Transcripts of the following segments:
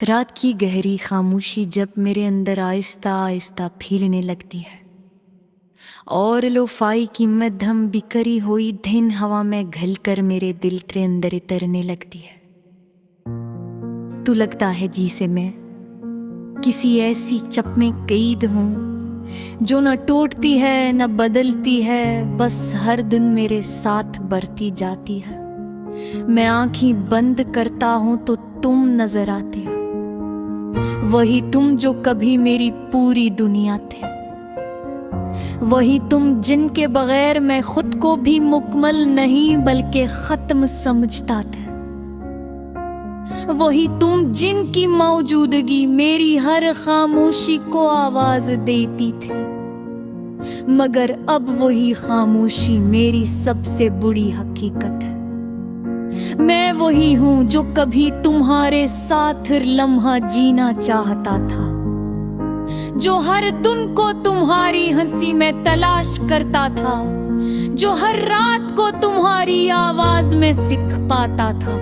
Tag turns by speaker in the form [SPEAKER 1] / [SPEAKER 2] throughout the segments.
[SPEAKER 1] रात की गहरी खामोशी जब मेरे अंदर आहिस्ता आहिस्ता फैलने लगती है और लोफाई की मध्यम बिखरी हुई धीन हवा में घलकर मेरे दिल के अंदर उतरने लगती है, तो लगता है जैसे मैं किसी ऐसी चप में कैद हूँ जो न टूटती है न बदलती है, बस हर दिन मेरे साथ बढ़ती जाती है। मैं आंखें बंद करता हूँ तो तुम नजर आते हो, वही तुम जो कभी मेरी पूरी दुनिया थे, वही तुम जिनके बगैर मैं खुद को भी मुकम्मल नहीं बल्कि खत्म समझता था, वही तुम जिनकी मौजूदगी मेरी हर खामोशी को आवाज देती थी, मगर अब वही खामोशी मेरी सबसे बुरी हकीकत है। मैं वही हूँ जो कभी तुम्हारे साथ लम्हा जीना चाहता था, जो हर दिन को तुम्हारी हंसी में तलाश करता था, जो हर रात को तुम्हारी आवाज में सीख पाता था।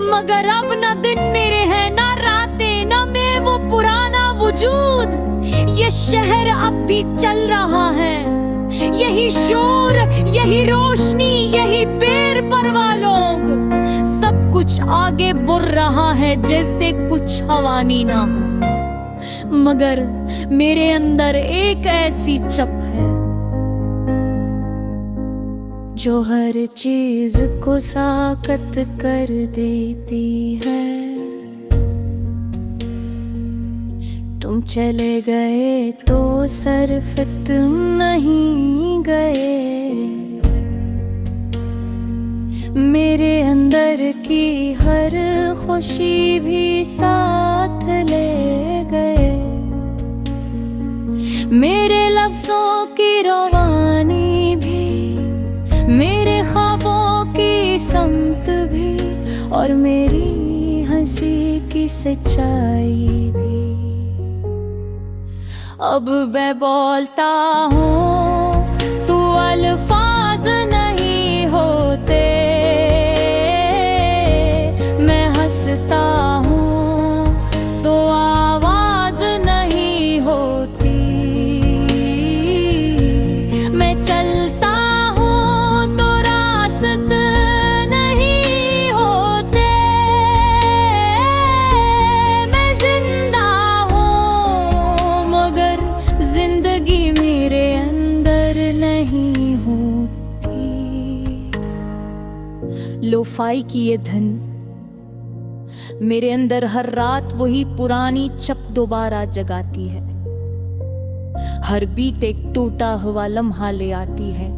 [SPEAKER 1] मगर अब न दिन मेरे हैं ना रातें, ना मैं वो पुराना वजूद। ये शहर अब भी चल रहा है, यही शोर, यही रोशनी, यही बेपरवाह लोग, सब कुछ आगे बढ़ रहा है जैसे कुछ हवानी ना हो, मगर मेरे अंदर एक ऐसी चप है जो हर चीज को साकत कर देती है। तुम चले गए तो सिर्फ तुम नहीं गए, मेरे अंदर की हर खुशी भी साथ ले गए, मेरे लफ्जों की रवानी भी, मेरे ख्वाबों की समत भी, और मेरी हंसी की सच्चाई भी। अब मैं बोलता हूँ तो अल्फाज नहीं होते, मैं हंसता हूँ तो आवाज नहीं होती, मैं चलता हूँ तो रास्ते नहीं होते, मैं जिंदा हूँ मगर जिंदगी मेरे अंदर नहीं होती। लोफाई की ये धन मेरे अंदर हर रात वही पुरानी चप दोबारा जगाती है, हर बीत एक टूटा हुआ लम्हा ले आती है,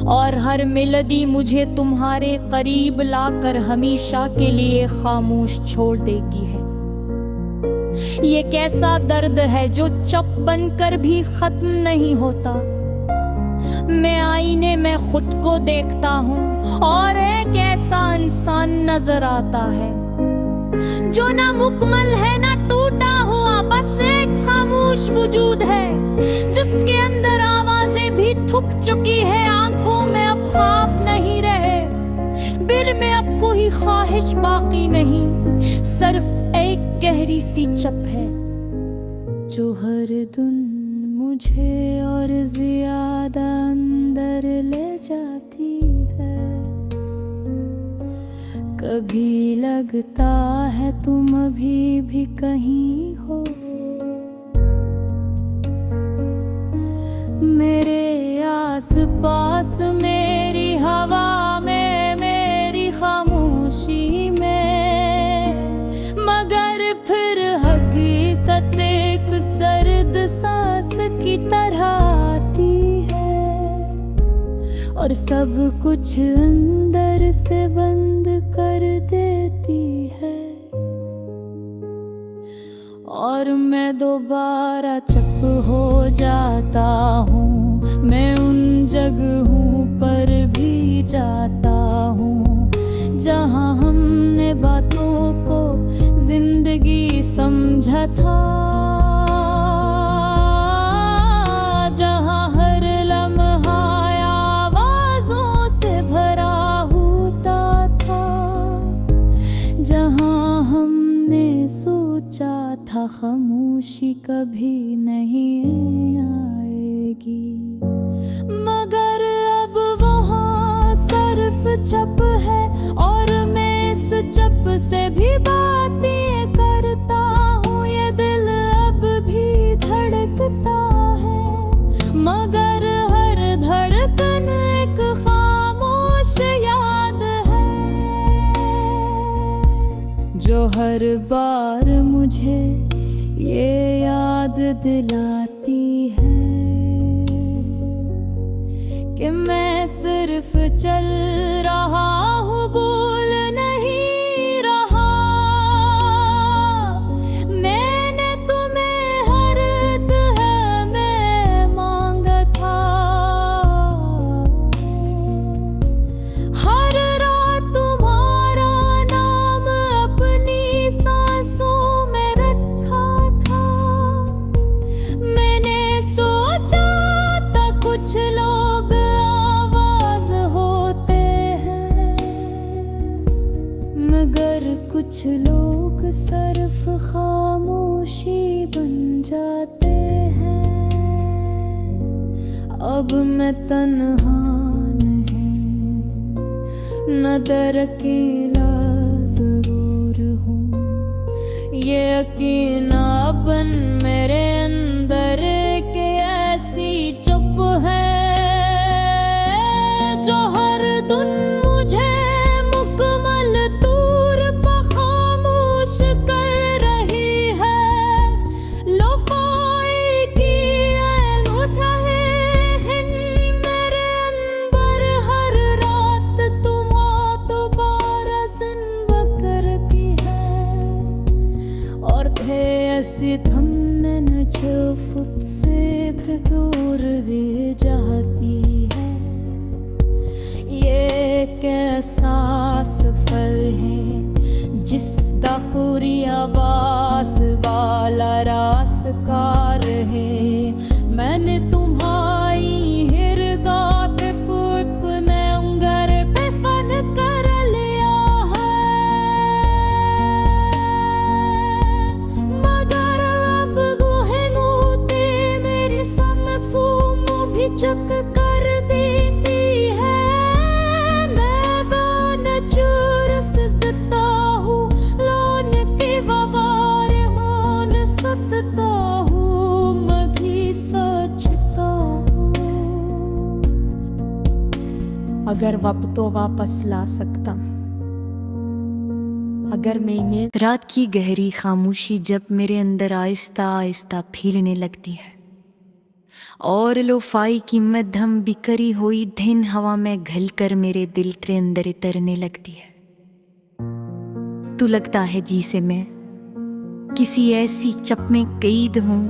[SPEAKER 1] और हर मेलोडी मुझे तुम्हारे करीब लाकर हमेशा के लिए खामोश छोड़ देगी है। ये कैसा दर्द है जो चप बनकर भी खत्म नहीं होता। मैं आईने में खुद को देखता हूँ और एक ऐसा इंसान नजर आता है जो ना मुकम्मल है ना टूटा हुआ, बस एक खामोश वजूद है जिसके अंदर आवाजें भी थक चुकी है। आंखों में अब ख्वाब नहीं रहे, दिल में अब कोई ख्वाहिश बाकी नहीं, सिर्फ एक गहरी सी चप है जो हर दिन मुझे और ज्यादा अंदर ले जाती है। कभी लगता है तुम अभी भी कहीं हो, मेरे आस पास, मेरी हवा में, मेरी खामोशी में, मगर फिर हकीकत एक सर्द सांस की तरह आती है और सब कुछ अंदर से बंद कर देती है, और मैं दोबारा चप हो जाता हूँ। मैं उन जगहों पर भी जाता हूँ जहाँ हमने बातों को जिंदगी समझा था, जहाँ हर लम्हा आवाजों से भरा होता था, जहाँ हम था खामोशी कभी नहीं आएगी, मगर अब वहाँ सिर्फ चप है और मैं इस चप से भी बातें करता हूँ। ये दिल अब भी धड़कता है, मगर हर धड़कन एक खामोश याद है, जो हर बार मुझे ये याद दिलाती है कि मैं सिर्फ चल रहा हूँ, भूल नहीं रहा। मैंने तुम्हें हर एक है मैं मांगा था, हर रात तुम्हारा नाम अपनी सांसों में रखा था। मैंने सोचा था कुछ लोग आवाज होते हैं, मगर कुछ लोग सिर्फ खामोशी बन जाते हैं। अब मैं तन्हा नहीं, न दर अकेला जरूर हूँ। ये यकीन अपन मेरे अंदर के ऐसी चुप है, जो हर दिन मुझे मुकम्मल तौर पर खामोश कर रही है। लोफाई की मुतहिन मेरे अंदर हर रात तुम्हारा दोबारा जिंदा करती है, और थे ऐसी थमने न जो खुद से भी दूर दे जाती है। ये एक ऐसा सफर है जिसका पूरी आवाज वाला रास्कार है। मैंने तुम्हारी हिरगा पे पुपने उंगर पे फन कर लिया है, मगर अब गुहनोते मेरी सांसों भी चक कर देती है। मैं बनचूर सदता हूँ, लोन के बवार मान सदता हूँ, मगी सचता हूँ। अगर वक्त तो वापस ला सकता, अगर मैंने रात की गहरी खामोशी जब मेरे अंदर आहिस्ता आहिस्ता फैलने लगती है, और लोफाई की मध्यम बिखरी हुई धीन हवा में घलकर मेरे दिल के अंदर उतरने लगती है, तो लगता है जैसे मैं किसी ऐसी चप में कैद हूँ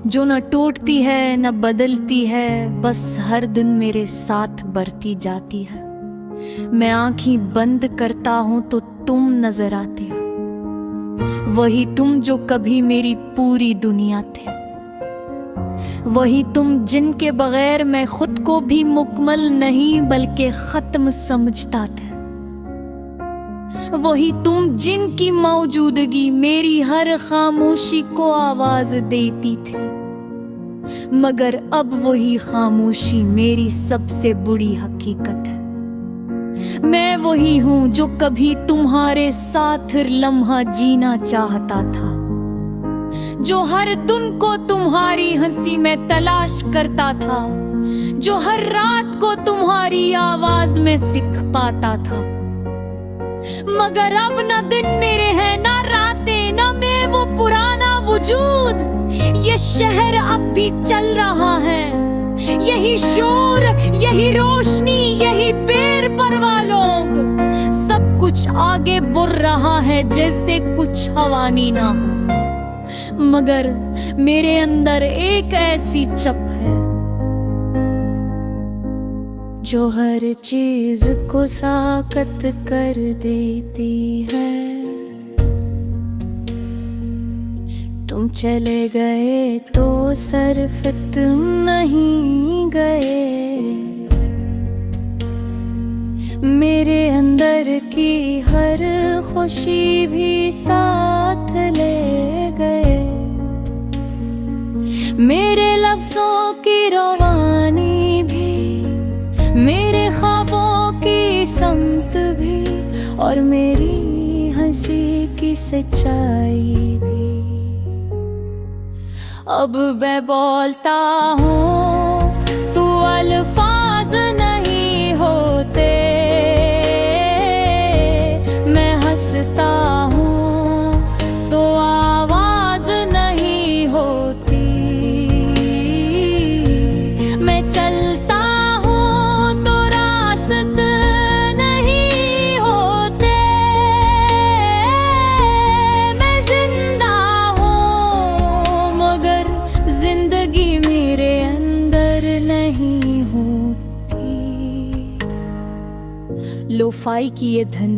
[SPEAKER 1] जो न टूटती है न बदलती है, बस हर दिन मेरे साथ बढ़ती जाती है। मैं आंखें बंद करता हूँ तो तुम नजर आते हो, वही तुम जो कभी मेरी पूरी दुनिया थे, वही तुम जिनके बगैर मैं खुद को भी मुकम्मल नहीं बल्कि खत्म समझता था, वही तुम जिनकी मौजूदगी मेरी हर खामोशी को आवाज देती थी, मगर अब वही खामोशी मेरी सबसे बुरी हकीकत है। मैं वही हूँ जो कभी तुम्हारे साथ लम्हा जीना चाहता था, जो हर दिन को तुम्हारी हंसी में तलाश करता था, जो हर रात को तुम्हारी आवाज में सीख पाता था। मगर अब न दिन मेरे हैं ना रातें, ना मैं वो पुराना वजूद। ये शहर अब भी चल रहा है, यही शोर, यही रोशनी, यही बेपरवाह लोग, सब कुछ आगे बढ़ रहा है जैसे कुछ हवानी ना हो, मगर मेरे अंदर एक ऐसी चप है जो हर चीज को साकत कर देती है। तुम चले गए तो सिर्फ तुम नहीं गए, मेरे अंदर की हर खुशी भी साथ ले गए। रवानी भी, मेरे ख्वाबों की समत भी, और मेरी हंसी की सच्चाई भी। अब मैं बोलता हूँ तू अल्फाज नहीं होते, मैं हंसता हूँ तो आवाज नहीं होती, मैं चलता हूँ तो रास्ते नहीं होते, मैं जिंदा हूँ मगर जिंदगी मेरे अंदर नहीं होती। लोफाई की ये धन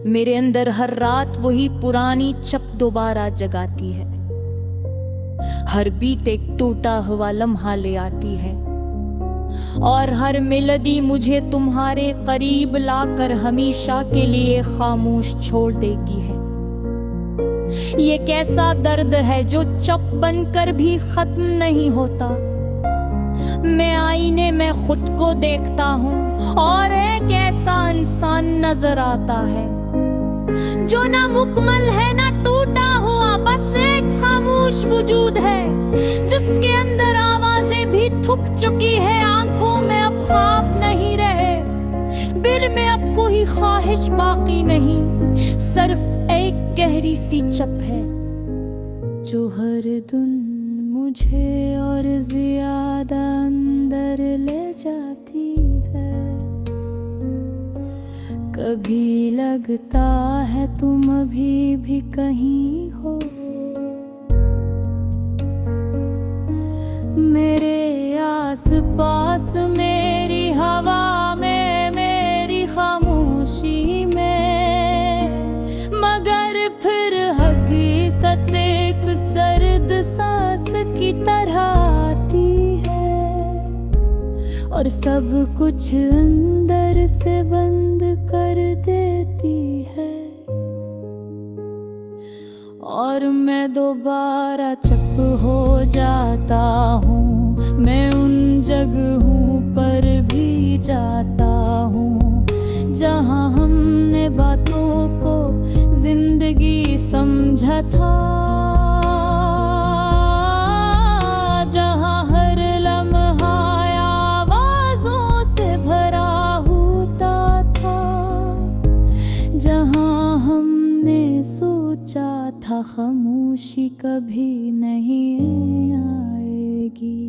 [SPEAKER 1] मेरे अंदर हर रात वही पुरानी चप दोबारा जगाती है, हर बीत एक टूटा हुआ लम्हा ले आती है, और हर मेलोडी मुझे तुम्हारे करीब लाकर हमेशा के लिए खामोश छोड़ देती है। ये कैसा दर्द है जो चप बनकर भी खत्म नहीं होता। मैं आईने में खुद को देखता हूँ और एक ऐसा इंसान नजर आता है जो ना मुकम्मल है ना टूटा हुआ, बस एक खामोश वजूद है जिसके अंदर आवाजें भी थक चुकी है। आंखों में अब ख्वाब नहीं रहे, दिल में अब कोई ख्वाहिश बाकी नहीं, सिर्फ एक गहरी सी चप है जो हर दिन मुझे और ज्यादा अंदर ले जाती है। कभी लगता है तुम अभी भी कहीं हो, मेरे आस पास, मेरी हवा में, मेरी खामोशी में, मगर फिर हकीकत एक सर्द सांस की तरह आती है और सब कुछ अंदर से बंद कर देती है। और मैं दोबारा चुप हो जाता हूँ, मैं उन जगहों पर भी जाता हूँ जहाँ हमने बातों को जिंदगी समझा था, जहाँ हर लम्हा आवाजों से भरा होता था, जहाँ हमने सोचा था खामोशी कभी नहीं आएगी,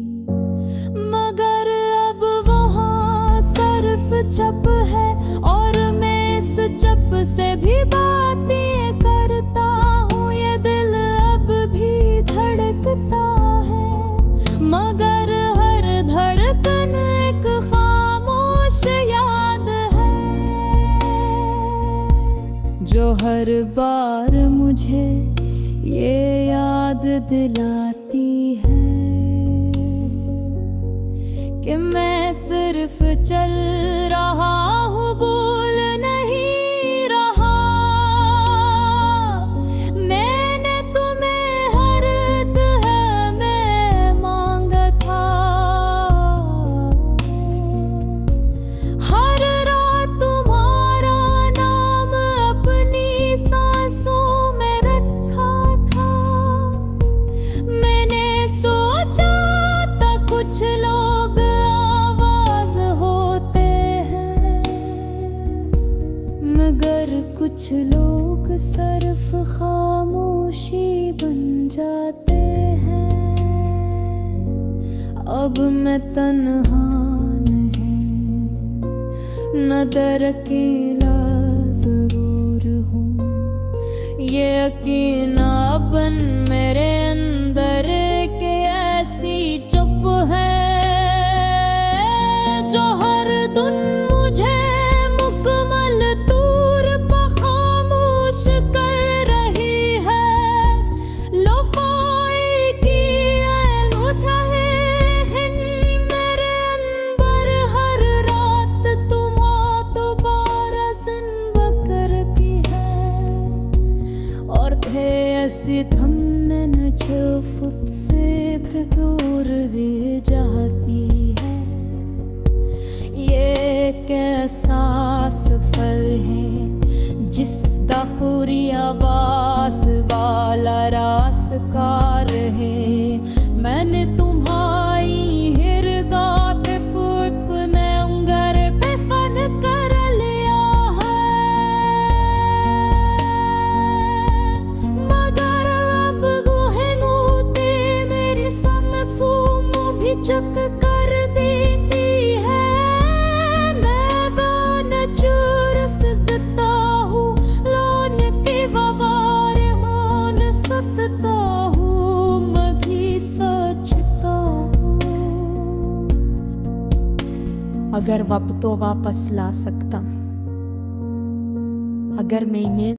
[SPEAKER 1] मगर अब वहाँ सिर्फ चप है और मैं इस चप से भी बातें करता हूँ। ये दिल अब भी धड़कता है, मगर हर धड़कन एक खामोश याद है जो हर बार मुझे ये याद दिलाती है कि मैं सिर्फ चल रहा हूँ, बोल नहीं रहा। मैंने तुम्हें हर एक है मैं मांगा था, हर रात तुम्हारा नाम अपनी सांसों में रखा था। मैंने सोचा था कुछ लोग आवाज होते हैं, मगर कुछ लोग सिर्फ खामोशी बन जाते हैं। अब मैं तन्हा नहीं, न दर अकेला जरूर हूँ, ये यकीन अपन मेरे अंदर के ऐसी चुप है जो हर दिन मुझे मुकम्मल तौर पर खामोश कर रही है। लोफाई की अलूथा है मेरे अंदर हर रात तुम्हारा दोबारा जिंदा करती है, और थे ऐसी थमने न फुट से भ्रगोर दे जाती है। ये कैसा सफर है जिसका पूरी आवाज वाला रासकार है। मैंने तुम्हारी हिरगा पे पुट ने उंगर पे फन कर लिया है, मगर अब गुहनूते मेरी सांसों भी चक कर देती है। मैं बनचूर सिद्धता हूँ, लोन के बवार मान सतता हूँ, मघी सचता हूँ। अगर वक्त तो वापस ला सकता, अगर मैंने